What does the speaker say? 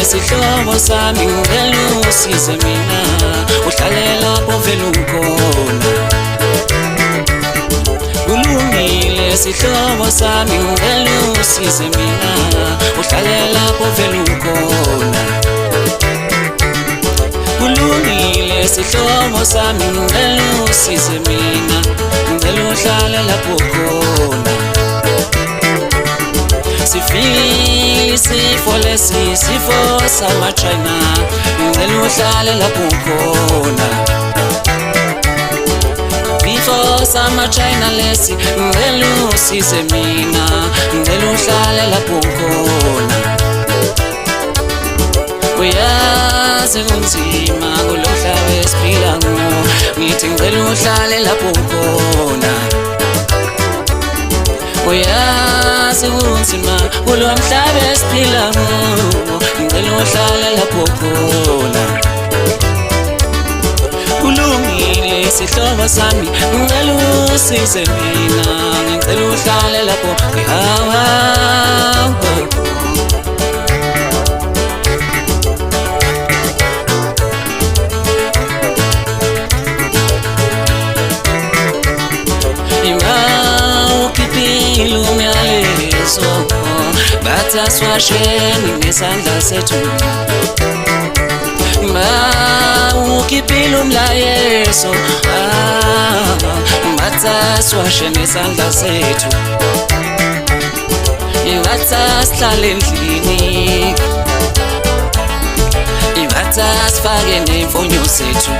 sihlobo sami ngicela usize mina uhlale lapho vele ukhona kulungile sihlobo sami ngicela usize mina uhlale lapho vele ukhona kulungile sihlobo sami ngicela usize mina ngicela uhlale lapho khona sifo lesi sifo sama-China ngicela uhlale lapho khona sifo sama-China lesi ngicela usize mina ngicela uhlale lapho khona uyazi kunzima kulo mhlaba esiphila kuwo ngithi ngicela uhlale lapho khona uyazi kunzima kulo mhlaba esiphila kuwo ngicela uhlale lapho khona kulungile sihlobo sami ngicela usize mina ngicela uhlale lapho bataswasheni nesandla sethu ukhiphile umlayezo bataswasheni nesandla sethu batashlale endlini batasifake nemfonyo sethu